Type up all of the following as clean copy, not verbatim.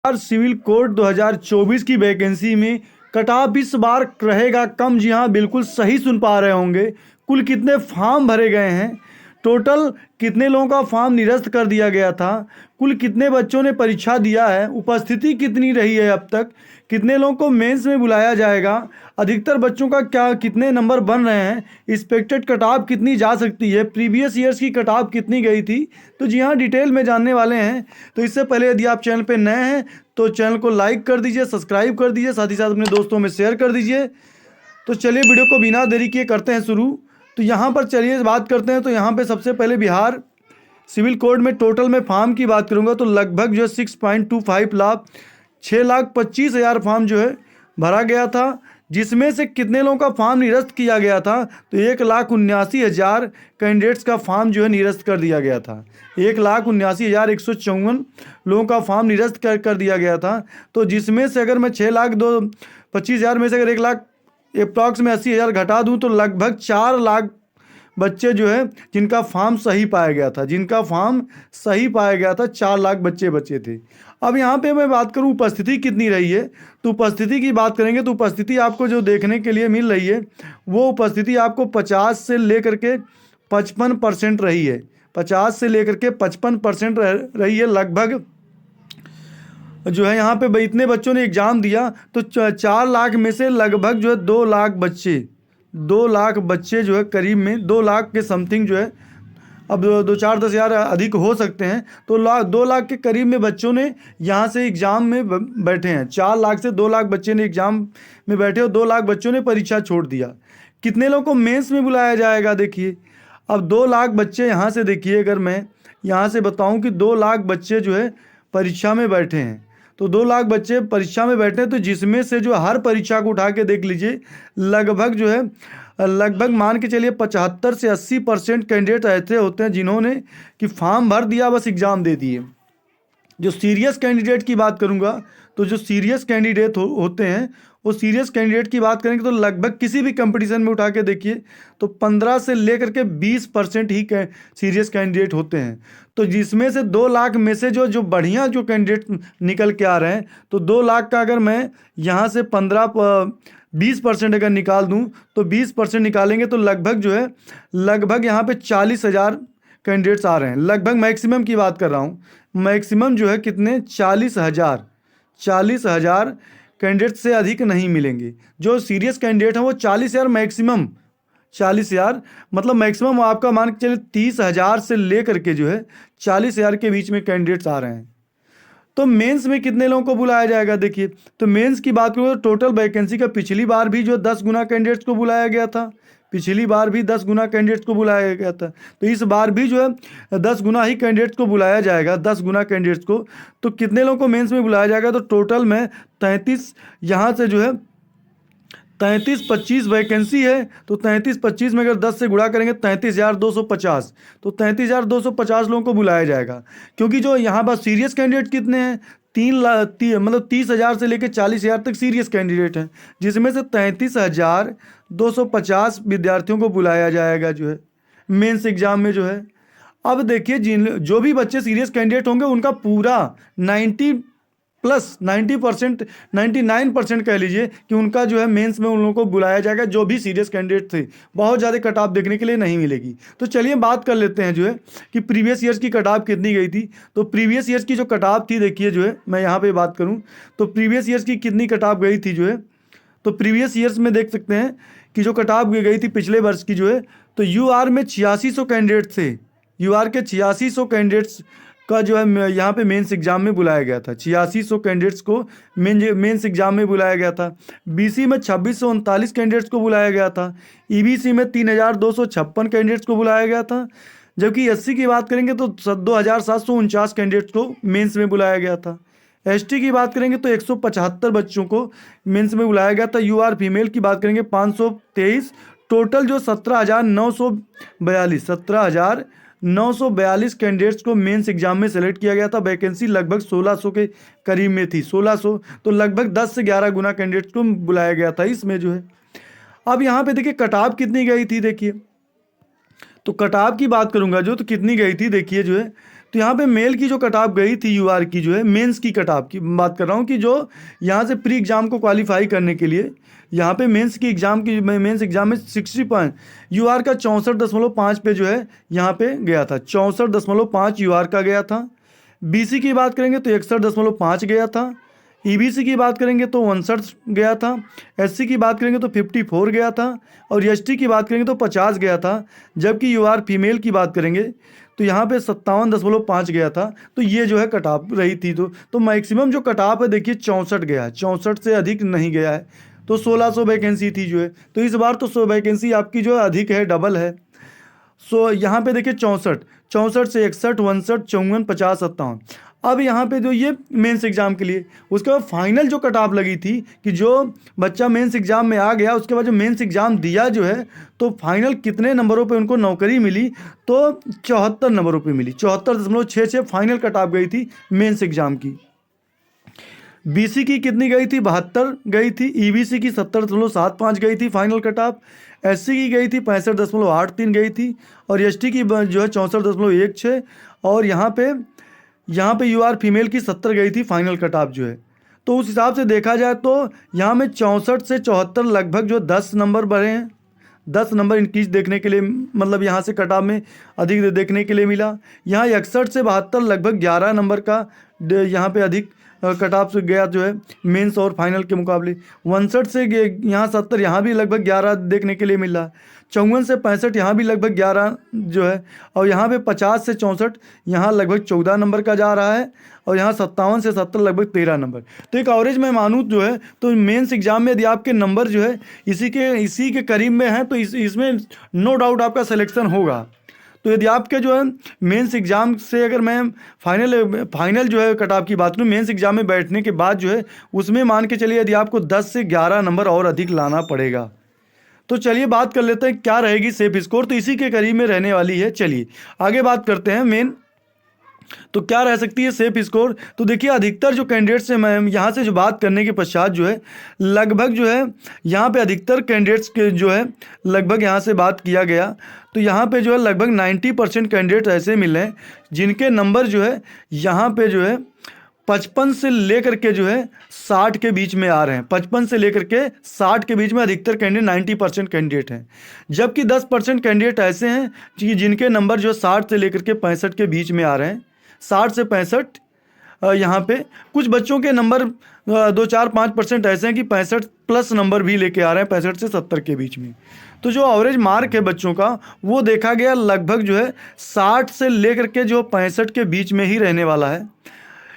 Civil code 2024 की vacancy में cut off इस बार रहेगा कम। जी हाँ, बिल्कुल सही सुन पा रहे होंगे। कुल कितने फॉर्म भरे गए हैं, टोटल कितने लोगों का फॉर्म निरस्त कर दिया गया था, कुल कितने बच्चों ने परीक्षा दिया है, उपस्थिति कितनी रही है अब तक, कितने लोगों को मेंस में बुलाया जाएगा, अधिकतर बच्चों का क्या कितने नंबर बन रहे हैं, एक्सपेक्टेड कट ऑफ कितनी जा सकती है, प्रीवियस ईयर्स की कट ऑफ कितनी गई थी, तो जी हाँ डिटेल में जानने वाले हैं। तो इससे पहले यदि आप चैनल पर नए हैं तो चैनल को लाइक कर दीजिए, सब्सक्राइब कर दीजिए, साथ ही साथ अपने दोस्तों में शेयर कर दीजिए। तो चलिए वीडियो को बिना देरी किए करते हैं शुरू। तो यहाँ पर चलिए बात करते हैं। तो यहाँ पे सबसे पहले बिहार सिविल कोड में टोटल में फॉर्म की बात करूँगा तो लगभग जो है 6.25 लाख 6,25,000 फॉर्म जो है भरा गया था, जिसमें से कितने लोगों का फॉर्म निरस्त किया गया था तो 1,79,000 कैंडिडेट्स का फॉर्म जो है निरस्त कर दिया गया था। 1,79,154 लोगों का फॉर्म निरस्त कर दिया गया था। तो जिसमें से अगर मैं 6,25,000 में से अगर 1 लाख अप्रॉक्स में 80,000 घटा दूं तो लगभग 4 लाख बच्चे जो है जिनका फॉर्म सही पाया गया था, 4 लाख बच्चे बचे थे। अब यहाँ पे मैं बात करूँ उपस्थिति कितनी रही है, तो उपस्थिति की बात करेंगे तो उपस्थिति आपको जो देखने के लिए मिल रही है वो उपस्थिति आपको 50 से लेकर के 55% रही है। 50 से लेकर के 55% रही है लगभग जो है। यहाँ पे इतने बच्चों ने एग्ज़ाम दिया तो 4 लाख में से लगभग जो है 2 लाख बच्चे जो है करीब में 2 लाख के समथिंग जो है, अब 2-4-10,000 अधिक हो सकते हैं, तो 2 लाख के करीब में बच्चों ने यहाँ से एग्ज़ाम में बैठे हैं। 4 लाख से 2 लाख बच्चे ने एग्ज़ाम में बैठे और 2 लाख बच्चों ने परीक्षा छोड़ दिया। कितने लोगों को मेंस में बुलाया जाएगा देखिए। अब 2 लाख बच्चे यहाँ से देखिए, अगर मैं यहाँ से बताऊँ कि 2 लाख बच्चे जो है परीक्षा में बैठे हैं, तो 2 लाख बच्चे परीक्षा में बैठे हैं, तो जिसमें से जो हर परीक्षा को उठा के देख लीजिए लगभग जो है मान के चलिए 75 से 80% कैंडिडेट ऐसे होते हैं जिन्होंने कि फॉर्म भर दिया, बस एग्ज़ाम दे दिए। जो सीरियस कैंडिडेट की बात करूंगा तो जो सीरियस कैंडिडेट होते हैं वो सीरियस कैंडिडेट की बात करेंगे तो लगभग किसी भी कंपटीशन में उठा के देखिए तो 15 से लेकर के 20% ही सीरियस कैंडिडेट होते हैं। तो जिसमें से 2 लाख में से जो बढ़िया जो कैंडिडेट निकल के आ रहे हैं, तो 2 लाख का अगर मैं यहाँ से 20% अगर निकाल दूँ तो 20% निकालेंगे तो लगभग जो है लगभग यहाँ पे 40,000 कैंडिडेट्स आ रहे हैं। लगभग मैक्सिमम की बात कर रहा हूँ, मैक्सिमम जो है कितने 40,000 कैंडिडेट से अधिक नहीं मिलेंगे। जो सीरियस कैंडिडेट हैं वो 40,000 मैक्सिमम, 40,000 मतलब मैक्सिमम आपका मान के चलिए 30,000 से लेकर के जो है 40,000 के बीच में कैंडिडेट्स आ रहे हैं। तो मेंस में कितने लोगों को बुलाया जाएगा देखिए। तो मेंस की बात करूँ तो टोटल वैकेंसी का पिछली बार भी जो 10 गुना कैंडिडेट्स को बुलाया गया था, पिछली बार भी 10 गुना कैंडिडेट्स को बुलाया गया था, तो इस बार भी जो है 10 गुना ही कैंडिडेट्स को बुलाया जाएगा, 10 गुना कैंडिडेट्स को। तो कितने लोगों को मेंस में बुलाया जाएगा तो टोटल में 33 यहाँ से जो है 33-25 वैकेंसी है, तो 33-25 में अगर 10 से गुणा करेंगे 33,250, तो 33,250 लोगों को बुलाया जाएगा। क्योंकि जो यहाँ पर सीरियस कैंडिडेट कितने हैं मतलब 30,000 से लेकर 40,000 तक सीरियस कैंडिडेट हैं, जिसमें से 33,250 विद्यार्थियों को बुलाया जाएगा जो है मेंस एग्जाम में जो है। अब देखिए जो भी बच्चे सीरियस कैंडिडेट होंगे उनका पूरा 90% 99% कह लीजिए कि उनका जो है मेंस में उन लोगों को बुलाया जाएगा, जो भी सीरियस कैंडिडेट थे। बहुत ज़्यादा कट ऑफ देखने के लिए नहीं मिलेगी। तो चलिए बात कर लेते हैं जो है कि प्रीवियस ईयर्स की कट ऑफ कितनी गई थी। तो प्रीवियस ईयर्स की जो कट ऑफ थी देखिए जो है, मैं यहाँ पे बात करूँ तो प्रीवियस ईयर्स की कितनी कट ऑफ गई थी जो है, तो प्रीवियस ईयर्स में देख सकते हैं कि जो कट ऑफ गई थी पिछले वर्ष की जो है, तो UR में 8600 कैंडिडेट थे। UR के 8600 कैंडिडेट्स का जो है यहाँ पे मेंस एग्जाम में बुलाया गया था। 8600 कैंडिडेट्स को मेंस एग्जाम में बुलाया गया था। BC में 2639 कैंडिडेट्स को बुलाया गया था। EBC में 3,256 कैंडिडेट्स को बुलाया गया था। जबकि SC की बात करेंगे तो 2,749 कैंडिडेट्स को मेंस में बुलाया गया था। ST की बात करेंगे तो 175 बच्चों को मेंस में बुलाया गया था। UR फीमेल की बात करेंगे 523। टोटल जो 17,942 कैंडिडेट्स को मेंस एग्जाम में सेलेक्ट किया गया था। वैकेंसी लगभग 1,600 के करीब में थी, 1,600, तो लगभग 10 से 11 गुना कैंडिडेट्स को बुलाया गया था इसमें जो है। अब यहाँ पे देखिए कट ऑफ कितनी गई थी देखिए, तो कट ऑफ की बात करूँगा जो तो कितनी गई थी देखिए जो है, तो यहाँ पे मेल की जो कट ऑफ गई थी यूआर की जो है, मेंस की कट ऑफ की बात कर रहा हूँ कि जो यहाँ से प्री एग्ज़ाम को क्वालिफाई करने के लिए यहाँ पे मेंस की एग्ज़ाम की मेंस एग्ज़ाम में 60 पॉइंट यूआर का 64.5 पे जो है यहाँ पे गया था, 64.5 यूआर का गया था। बीसी की बात करेंगे तो 61.5 गया था। ईबीसी की बात करेंगे तो 59 गया था। एससी की बात करेंगे तो 54 गया था। और एसटी की बात करेंगे तो 50 गया था। जबकि यूआर फीमेल की बात करेंगे तो यहाँ पे 57.5 गया था। तो ये जो है कट ऑफ रही थी। तो मैक्सिमम जो कट ऑफ है देखिए 64 गया है, 64 से अधिक नहीं गया है। तो 1600 वैकेंसी थी जो है, तो इस बार तो 100 वैकेंसी आपकी जो है अधिक है, डबल है। सो यहाँ पे देखिए 64 से 61, 59, 54, 50, 57। अब यहाँ पे जो ये मेंस एग्ज़ाम के लिए, उसके बाद फाइनल जो कट ऑफ लगी थी कि जो बच्चा मेंस एग्ज़ाम में आ गया, उसके बाद जो मेंस एग्ज़ाम दिया जो है, तो फाइनल कितने नंबरों पे उनको नौकरी मिली, तो 74 नंबरों पे मिली। 74.66 फाइनल कट ऑफ गई थी मेंस एग्ज़ाम की। बीसी की कितनी गई थी? 72 गई थी। ईबीसी की 70.75 गई थी फाइनल कट ऑफ। एससी की गई थी 65.83 गई थी। और एसटी की जो है 64.16। और यहाँ पे यूआर फीमेल की 70 गई थी फाइनल कट ऑफ जो है। तो उस हिसाब से देखा जाए तो यहाँ में 64 से 74 लगभग जो 10 नंबर बढ़े हैं, 10 नंबर इंक्रीज देखने के लिए, मतलब यहाँ से कट ऑफ में अधिक देखने के लिए मिला। यहाँ 61 से 72 लगभग 11 नंबर का यहाँ पे अधिक कट ऑफ से गया जो है मेंस और फाइनल के मुकाबले। 59 से यहाँ 70, यहाँ भी लगभग 11 देखने के लिए मिल रहा है। 54 से 65 यहाँ भी लगभग 11 जो है। और यहाँ पे 50 से 64 यहाँ लगभग 14 नंबर का जा रहा है। और यहाँ 57 से 70 लगभग 13 नंबर। तो एक एवरेज में मानूँ जो है तो मेंस एग्जाम में यदि आपके नंबर जो है इसी के करीब में हैं तो इसमें नो डाउट आपका सिलेक्शन होगा। तो यदि आपके जो है मेंस एग्ज़ाम से, अगर मैं फाइनल जो है कट ऑफ की बात करूँ, मेंस एग्ज़ाम में बैठने के बाद जो है उसमें मान के चलिए यदि आपको 10 से 11 नंबर और अधिक लाना पड़ेगा। तो चलिए बात कर लेते हैं क्या रहेगी सेफ स्कोर, तो इसी के करीब में रहने वाली है। चलिए आगे बात करते हैं मेन, तो क्या रह सकती है सेफ स्कोर। तो देखिए अधिकतर जो कैंडिडेट्स हैं, मैं यहाँ से जो बात करने के पश्चात जो है लगभग जो है यहाँ पे अधिकतर कैंडिडेट्स के जो है लगभग यहाँ से बात किया गया तो यहाँ पे जो है लगभग 90% कैंडिडेट ऐसे मिले हैं जिनके नंबर जो है यहाँ पे जो है 55 से लेकर के जो है 60 के बीच में आ रहे हैं। 55 से लेकर के 60 के बीच में अधिकतर कैंडिडेट 90% कैंडिडेट हैं। जबकि 10% कैंडिडेट ऐसे हैं कि जिनके नंबर जो है 60 से लेकर के 65 के बीच में आ रहे हैं। 60 से 65 यहाँ पे कुछ बच्चों के नंबर 2-4-5% ऐसे हैं कि 65 प्लस नंबर भी लेके आ रहे हैं, 65 से 70 के बीच में। तो जो एवरेज मार्क है बच्चों का वो देखा गया लगभग जो है 60 से लेकर के जो 65 के बीच में ही रहने वाला है।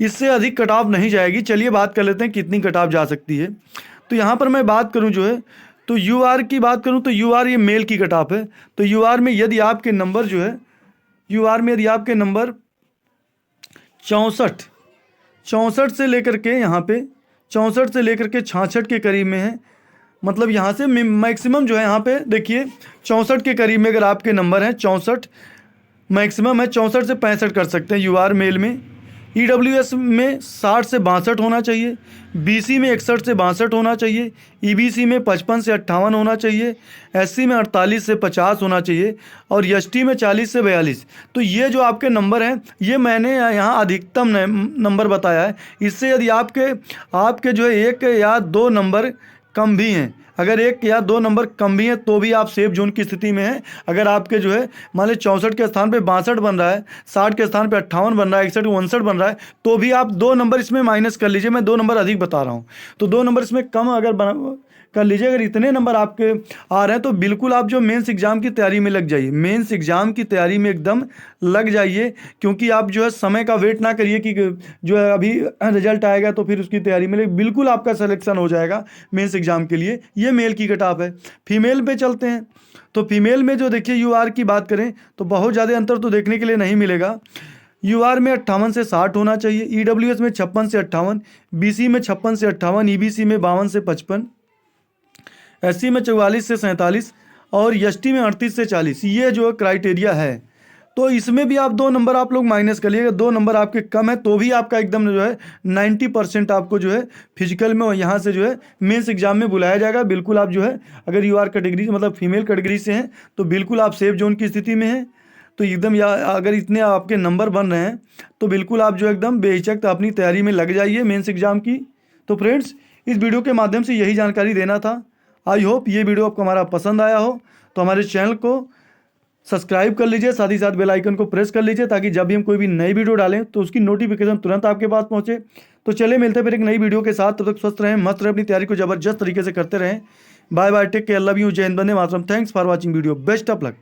इससे अधिक कट ऑफ नहीं जाएगी। चलिए बात कर लेते हैं कितनी कट ऑफ जा सकती है। तो यहाँ पर मैं बात करूँ जो है तो यूआर की बात करूँ तो यूआर ये मेल की कट ऑफ है। तो यूआर में यदि आपके नंबर जो है आपके नंबर 64 से लेकर के यहाँ पे 64 से लेकर के 66 के करीब में है। मतलब यहाँ से मैक्सिमम जो है यहाँ पे देखिए 64 के करीब में अगर आपके नंबर हैं 64 मैक्सिमम है। 64 से 65 कर सकते हैं यूआर मेल में। ईडब्ल्यूएस में 60 से 62 होना चाहिए। बीसी में 61 से 62 होना चाहिए। ईबीसी में 55 से 58 होना चाहिए। एससी में 48 से 50 होना चाहिए। और एसटी में 40 से 42। तो ये जो आपके नंबर हैं ये मैंने यहाँ अधिकतम नंबर बताया है। इससे यदि आपके जो है 1 या 2 नंबर कम भी हैं, अगर 1 या 2 नंबर कम भी हैं तो भी आप सेफ जोन की स्थिति में हैं। अगर आपके जो है मान लीजिए 64 के स्थान पे 62 बन रहा है, 60 के स्थान पे 58 बन रहा है, 61 59 बन रहा है, तो भी आप 2 नंबर इसमें माइनस कर लीजिए। मैं 2 नंबर अधिक बता रहा हूँ तो 2 नंबर इसमें कम अगर कर लीजिए। अगर इतने नंबर आपके आ रहे हैं तो बिल्कुल आप जो मेंस एग्ज़ाम की तैयारी में लग जाइए। मेंस एग्ज़ाम की तैयारी में एकदम लग जाइए, क्योंकि आप जो है समय का वेट ना करिए कि जो है अभी रिजल्ट आएगा तो फिर उसकी तैयारी में लगे। बिल्कुल आपका सिलेक्शन हो जाएगा मेंस एग्ज़ाम के लिए। ये मेल की कट ऑफ है। फीमेल पे चलते हैं तो फीमेल में जो देखिए यूआर की बात करें तो बहुत ज़्यादा अंतर तो देखने के लिए नहीं मिलेगा। यूआर में 58 से 60 होना चाहिए। ईडब्ल्यूएस में 56 से 58, बीसी में 56 से 58, ईबीसी में 52 से 55, एससी में 44 से 47 और एसटी में 38 से 40। ये जो क्राइटेरिया है तो इसमें भी आप 2 नंबर आप लोग माइनस कर लीजिएगा। 2 नंबर आपके कम है तो भी आपका एकदम जो है 90% आपको जो है फिजिकल में यहाँ से जो है मेंस एग्जाम में बुलाया जाएगा। बिल्कुल आप जो है अगर यूआर कैटेगरी मतलब फीमेल कैटेगरी से हैं तो बिल्कुल आप सेफ जोन की स्थिति में हैं। तो एकदम या अगर इतने आपके नंबर बन रहे हैं तो बिल्कुल आप जो एकदम बेहिचक अपनी तैयारी में लग जाइए मेंस एग्ज़ाम की। तो फ्रेंड्स, इस वीडियो के माध्यम से यही जानकारी देना था। आई होप ये वीडियो आपको हमारा पसंद आया हो। तो हमारे चैनल को सब्सक्राइब कर लीजिए, साथ ही साथ बेल आइकन को प्रेस कर लीजिए, ताकि जब भी हम कोई भी नई वीडियो डालें तो उसकी नोटिफिकेशन तुरंत आपके पास पहुंचे। तो चलिए मिलते हैं फिर एक नई वीडियो के साथ। तब तक स्वस्थ रहें, मस्त रहें, अपनी तैयारी को जबरदस्त तरीके से करते रहें। Bye bye, take care, love you, जय हिंद, वंदे मातरम। Thanks for watching video, best of luck.